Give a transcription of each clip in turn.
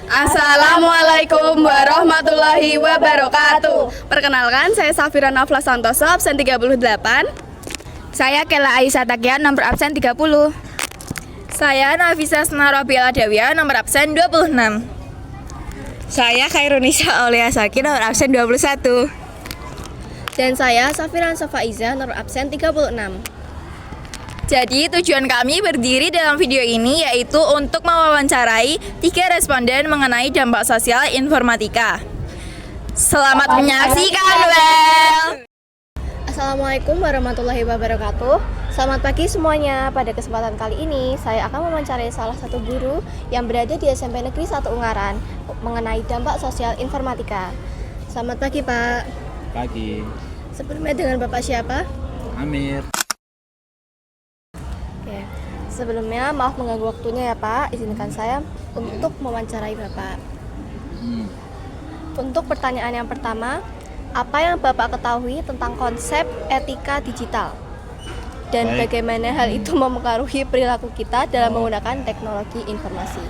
Assalamualaikum warahmatullahi wabarakatuh. Perkenalkan, saya Safira Nafla Santoso, absen 38. Saya Kela Aisyah Takian, nomor absen 30. Saya Nafisa Senarobiala Dewia, nomor absen 26. Saya Khairunisa Aulia Saki, nomor absen 21. Dan saya Safiran Safaiza, nomor absen 36. Jadi tujuan kami berdiri dalam video ini yaitu untuk mewawancarai 3 responden mengenai dampak sosial informatika. Selamat menyaksikan, Assalamualaikum warahmatullahi wabarakatuh. Selamat pagi semuanya. Pada kesempatan kali ini saya akan mewawancarai salah satu guru yang berada di SMP Negeri 1 Ungaran mengenai dampak sosial informatika. Selamat pagi, Pak. Pagi. Sebelumnya dengan Bapak siapa? Amir. Oke. Sebelumnya maaf mengganggu waktunya ya, Pak. Izinkan saya untuk mewawancarai Bapak. Untuk pertanyaan yang pertama, apa yang Bapak ketahui tentang konsep etika digital? Dan bagaimana hal itu mempengaruhi perilaku kita dalam menggunakan teknologi informasi?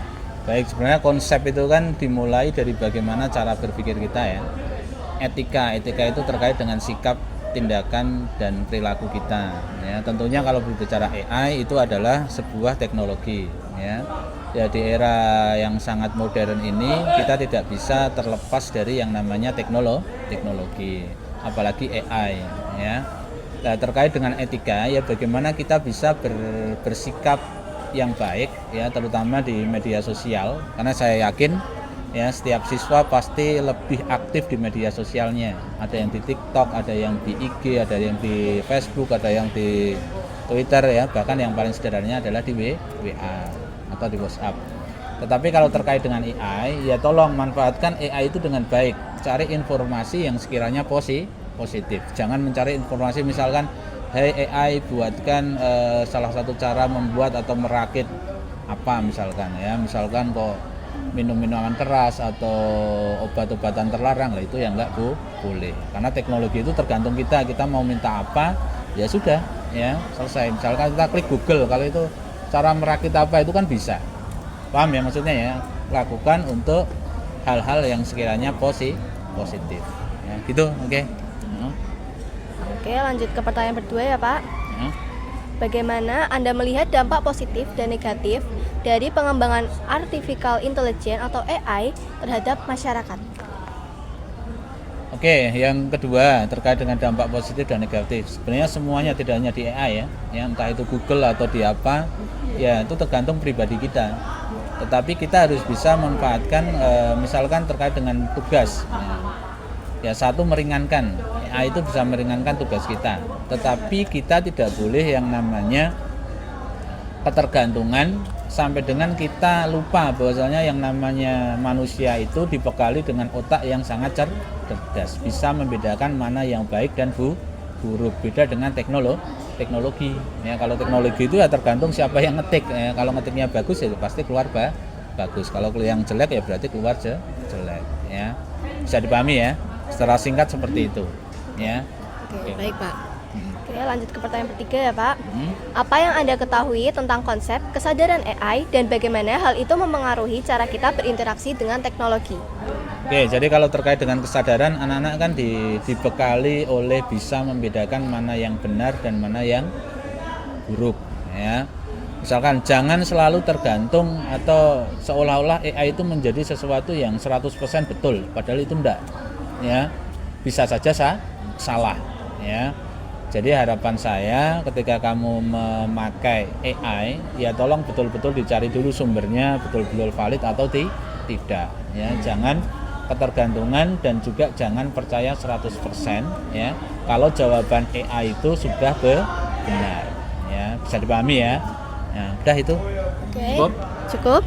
Baik, sebenarnya konsep itu kan dimulai dari bagaimana cara berpikir kita ya. Etika itu terkait dengan sikap, tindakan, dan perilaku kita ya. Tentunya kalau berbicara AI itu adalah sebuah teknologi ya. Ya, di era yang sangat modern ini kita tidak bisa terlepas dari yang namanya teknologi, apalagi AI ya. Nah, terkait dengan etika ya, bagaimana kita bisa bersikap yang baik ya, terutama di media sosial, karena saya yakin ya setiap siswa pasti lebih aktif di media sosialnya. Ada yang di TikTok, ada yang di IG, ada yang di Facebook, ada yang di Twitter ya, bahkan yang paling sederhananya adalah di WA atau di WhatsApp. Tetapi kalau terkait dengan AI ya, tolong manfaatkan AI itu dengan baik. Cari informasi yang sekiranya positif. Jangan mencari informasi misalkan, hey AI buatkan salah satu cara membuat atau merakit apa misalkan ya, misalkan kok minum-minuman keras atau obat-obatan terlarang, lah itu yang nggak boleh. Karena teknologi itu tergantung kita mau minta apa ya sudah ya, selesai. Misalkan kita klik Google, kalau itu cara merakit apa itu kan bisa. Paham ya maksudnya ya? Lakukan untuk hal-hal yang sekiranya positif ya, gitu. Oke, lanjut ke pertanyaan kedua ya, Pak. Bagaimana Anda melihat dampak positif dan negatif dari pengembangan artificial intelligence atau AI terhadap masyarakat? Oke, yang kedua terkait dengan dampak positif dan negatif. Sebenarnya semuanya, tidak hanya di AI ya, entah itu Google atau di apa, ya itu tergantung pribadi kita. Tetapi kita harus bisa memanfaatkan, misalkan terkait dengan tugas. Ya, satu meringankan, AI itu bisa meringankan tugas kita. Tetapi kita tidak boleh yang namanya ketergantungan sampai dengan kita lupa bahwasanya yang namanya manusia itu dibekali dengan otak yang sangat cerdas, bisa membedakan mana yang baik dan buruk. Beda dengan teknologi ya. Kalau teknologi itu ya tergantung siapa yang ngetik ya. Kalau ngetiknya bagus ya pasti keluar bagus, kalau yang jelek ya berarti keluar jelek ya. Bisa dipahami ya, secara singkat seperti itu ya. Oke. Baik, Pak. Oke, lanjut ke pertanyaan ketiga ya, Pak. Apa yang Anda ketahui tentang konsep kesadaran AI dan bagaimana hal itu mempengaruhi cara kita berinteraksi dengan teknologi? Oke, jadi kalau terkait dengan kesadaran, anak-anak kan dibekali oleh bisa membedakan mana yang benar dan mana yang buruk ya. Misalkan jangan selalu tergantung atau seolah-olah AI itu menjadi sesuatu yang 100% betul, padahal itu enggak ya. Bisa saja salah ya. Jadi harapan saya ketika kamu memakai AI ya, tolong betul-betul dicari dulu sumbernya betul-betul valid atau tidak ya. Jangan ketergantungan dan juga jangan percaya 100% ya kalau jawaban AI itu sudah benar ya. Bisa dipahami ya. Nah, udah itu. Oke. Cukup?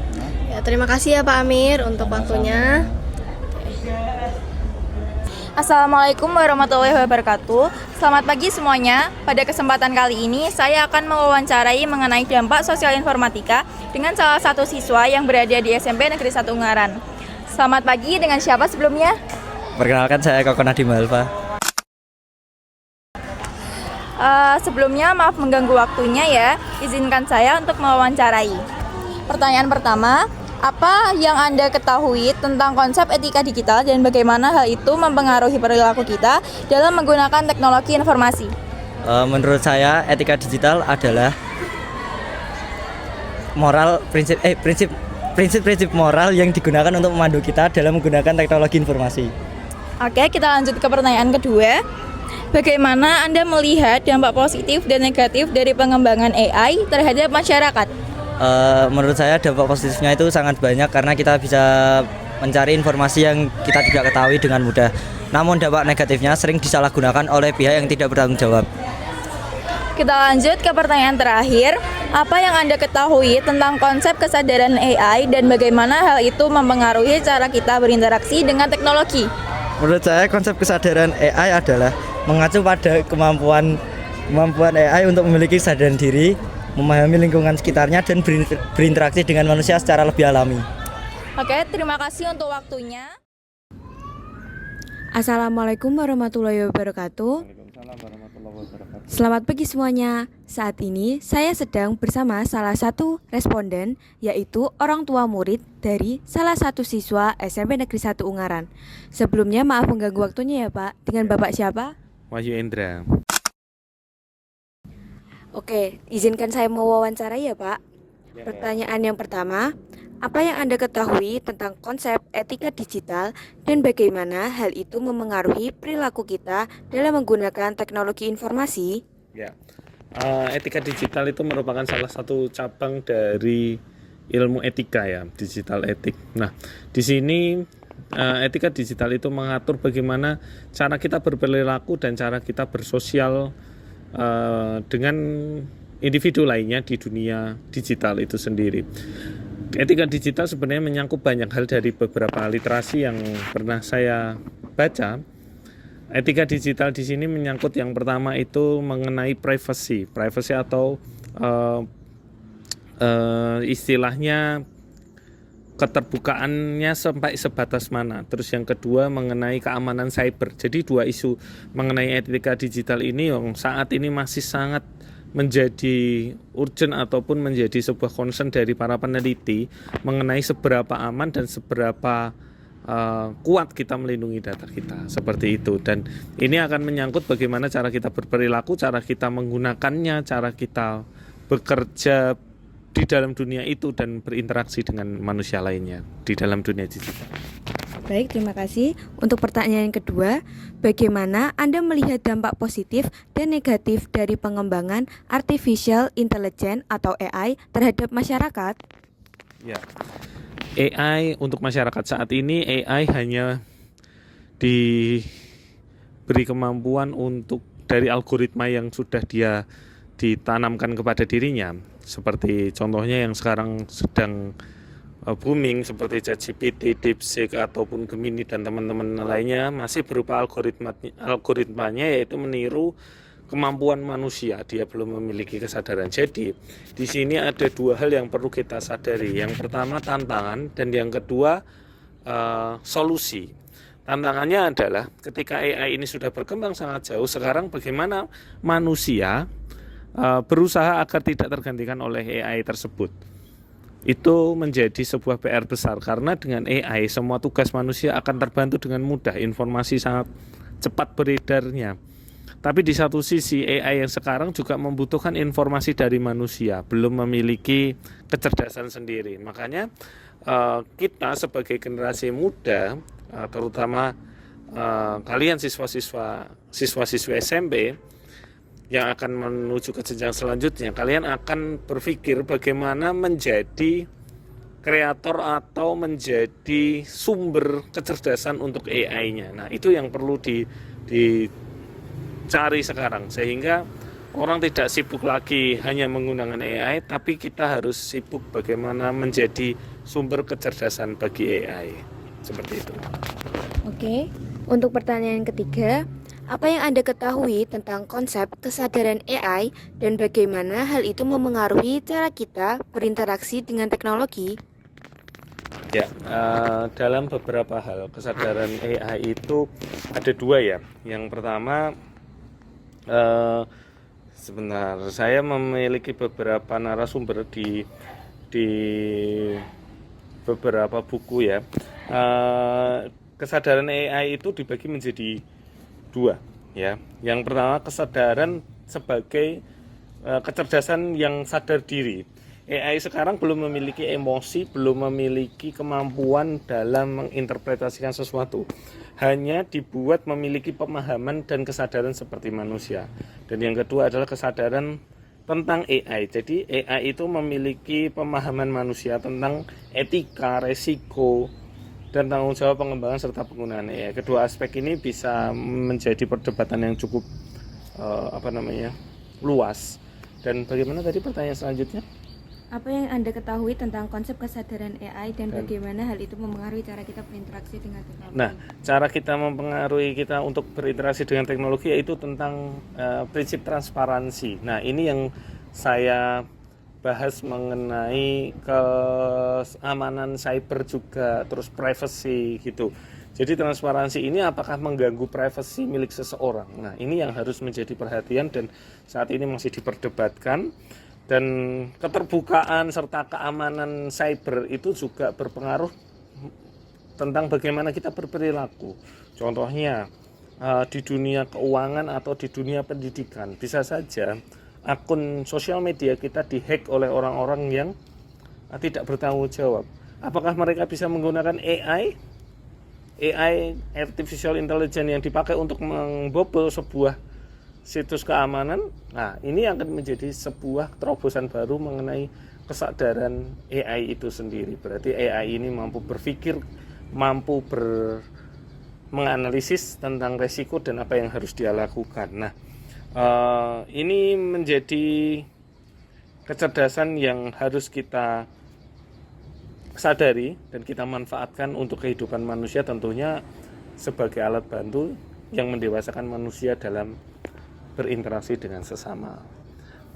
Ya, terima kasih ya Pak Amir untuk waktunya. Assalamualaikum warahmatullahi wabarakatuh. Selamat pagi semuanya. Pada kesempatan kali ini saya akan mewawancarai mengenai dampak sosial informatika dengan salah satu siswa yang berada di SMP Negeri 1 Ungaran. Selamat pagi, dengan siapa sebelumnya? Perkenalkan, saya Koko Nadiem Alfa. Sebelumnya maaf mengganggu waktunya ya. Izinkan saya untuk mewawancarai. Pertanyaan pertama, Apa yang Anda ketahui tentang konsep etika digital dan bagaimana hal itu mempengaruhi perilaku kita dalam menggunakan teknologi informasi? Menurut saya etika digital adalah prinsip-prinsip moral yang digunakan untuk memandu kita dalam menggunakan teknologi informasi. Oke, kita lanjut ke pertanyaan kedua. Bagaimana Anda melihat dampak positif dan negatif dari pengembangan AI terhadap masyarakat? Menurut saya dampak positifnya itu sangat banyak karena kita bisa mencari informasi yang kita tidak ketahui dengan mudah. Namun dampak negatifnya sering disalahgunakan oleh pihak yang tidak bertanggung jawab. Kita lanjut ke pertanyaan terakhir. Apa yang Anda ketahui tentang konsep kesadaran AI dan bagaimana hal itu mempengaruhi cara kita berinteraksi dengan teknologi? Menurut saya konsep kesadaran AI adalah mengacu pada kemampuan AI untuk memiliki kesadaran diri, memahami lingkungan sekitarnya dan berinteraksi dengan manusia secara lebih alami. Oke, terima kasih untuk waktunya. Assalamualaikum warahmatullahi wabarakatuh. Selamat pagi semuanya. Saat ini saya sedang bersama salah satu responden, yaitu orang tua murid dari salah satu siswa SMP Negeri 1 Ungaran. Sebelumnya maaf mengganggu waktunya ya Pak. Dengan Bapak siapa? Wahyu Indra. Oke, izinkan saya mewawancara ya Pak. Pertanyaan yang pertama, apa yang Anda ketahui tentang konsep etika digital dan bagaimana hal itu memengaruhi perilaku kita dalam menggunakan teknologi informasi? Ya, etika digital itu merupakan salah satu cabang dari ilmu etika ya, digital etik. Nah, di sini etika digital itu mengatur bagaimana cara kita berperilaku dan cara kita bersosial dengan individu lainnya di dunia digital itu sendiri. Etika digital sebenarnya menyangkut banyak hal. Dari beberapa literasi yang pernah saya baca, etika digital di sini menyangkut yang pertama itu mengenai privacy atau istilahnya keterbukaannya sampai sebatas mana. Terus yang kedua mengenai keamanan cyber. Jadi dua isu mengenai etika digital ini yang saat ini masih sangat menjadi urgent ataupun menjadi sebuah concern dari para peneliti mengenai seberapa aman dan seberapa kuat kita melindungi data kita, seperti itu. Dan ini akan menyangkut bagaimana cara kita berperilaku, cara kita menggunakannya, cara kita bekerja di dalam dunia itu dan berinteraksi dengan manusia lainnya di dalam dunia digital. Baik, terima kasih. Untuk pertanyaan yang kedua, bagaimana Anda melihat dampak positif dan negatif dari pengembangan artificial intelligence atau AI terhadap masyarakat? Ya, AI untuk masyarakat saat ini, AI hanya diberi kemampuan untuk dari algoritma yang sudah dia ditanamkan kepada dirinya. Seperti contohnya yang sekarang sedang booming seperti ChatGPT, DeepSeek ataupun Gemini dan teman-teman lainnya masih berupa algoritmanya yaitu meniru kemampuan manusia. Dia belum memiliki kesadaran. Jadi di sini ada dua hal yang perlu kita sadari. Yang pertama tantangan dan yang kedua solusi. Tantangannya adalah ketika AI ini sudah berkembang sangat jauh, sekarang bagaimana manusia berusaha agar tidak tergantikan oleh AI tersebut. Itu menjadi sebuah PR besar karena dengan AI semua tugas manusia akan terbantu dengan mudah, informasi sangat cepat beredarnya. Tapi di satu sisi AI yang sekarang juga membutuhkan informasi dari manusia, belum memiliki kecerdasan sendiri. Makanya kita sebagai generasi muda, terutama kalian siswa-siswi SMP yang akan menuju ke jenjang selanjutnya, kalian akan berpikir bagaimana menjadi kreator atau menjadi sumber kecerdasan untuk AI-nya. Nah, itu yang perlu dicari sekarang, sehingga orang tidak sibuk lagi hanya menggunakan AI, tapi kita harus sibuk bagaimana menjadi sumber kecerdasan bagi AI. Seperti itu. Oke, untuk pertanyaan ketiga, apa yang Anda ketahui tentang konsep kesadaran AI dan bagaimana hal itu memengaruhi cara kita berinteraksi dengan teknologi? Ya, dalam beberapa hal kesadaran AI itu ada dua ya. Yang pertama, sebentar, saya memiliki beberapa narasumber di beberapa buku ya. Kesadaran AI itu dibagi menjadi 2 ya. Yang pertama kesadaran sebagai kecerdasan yang sadar diri. AI sekarang belum memiliki emosi, belum memiliki kemampuan dalam menginterpretasikan sesuatu. Hanya dibuat memiliki pemahaman dan kesadaran seperti manusia. Dan yang kedua adalah kesadaran tentang AI. Jadi AI itu memiliki pemahaman manusia tentang etika, resiko, dan tanggung jawab pengembangan serta penggunaan AI. Kedua aspek ini bisa menjadi perdebatan yang cukup luas. Dan bagaimana tadi pertanyaan selanjutnya? Apa yang Anda ketahui tentang konsep kesadaran AI dan bagaimana hal itu mempengaruhi cara kita berinteraksi dengan teknologi? Nah, cara kita mempengaruhi kita untuk berinteraksi dengan teknologi yaitu tentang prinsip transparansi. Nah, ini yang saya bahas mengenai keamanan cyber juga, terus privacy gitu. Jadi transparansi ini apakah mengganggu privasi milik seseorang? Nah, ini yang harus menjadi perhatian dan saat ini masih diperdebatkan. Dan keterbukaan serta keamanan cyber itu juga berpengaruh tentang bagaimana kita berperilaku. Contohnya di dunia keuangan atau di dunia pendidikan, bisa saja akun sosial media kita dihack oleh orang-orang yang tidak bertanggung jawab. Apakah mereka bisa menggunakan AI, artificial intelligence, yang dipakai untuk membobol sebuah situs keamanan? Nah, ini akan menjadi sebuah terobosan baru mengenai kesadaran AI itu sendiri. Berarti AI ini mampu berpikir, mampu menganalisis tentang resiko dan apa yang harus dia lakukan. Nah, ini menjadi kecerdasan yang harus kita sadari dan kita manfaatkan untuk kehidupan manusia, tentunya sebagai alat bantu yang mendewasakan manusia dalam berinteraksi dengan sesama.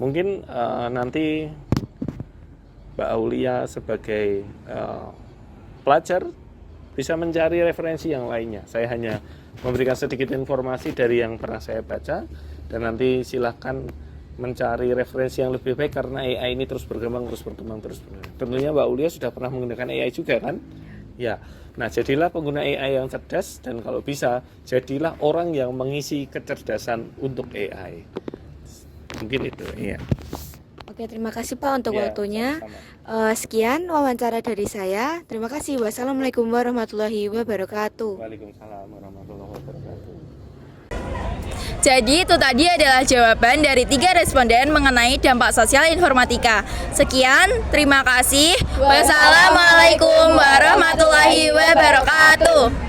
Mungkin nanti Mbak Aulia sebagai pelajar bisa mencari referensi yang lainnya. Saya hanya memberikan sedikit informasi dari yang pernah saya baca, dan nanti silahkan mencari referensi yang lebih baik karena AI ini terus berkembang. Tentunya Mbak Aulia sudah pernah menggunakan AI juga kan? Ya. Nah, jadilah pengguna AI yang cerdas, dan kalau bisa jadilah orang yang mengisi kecerdasan untuk AI. Mungkin itu, iya. Oke, terima kasih Pak untuk Ya, waktunya. sama-sama. Sekian wawancara dari saya. Terima kasih. Wassalamualaikum warahmatullahi wabarakatuh. Waalaikumsalam warahmatullahi wabarakatuh. Jadi itu tadi adalah jawaban dari 3 responden mengenai dampak sosial informatika. Sekian, terima kasih. Wassalamualaikum warahmatullahi wabarakatuh.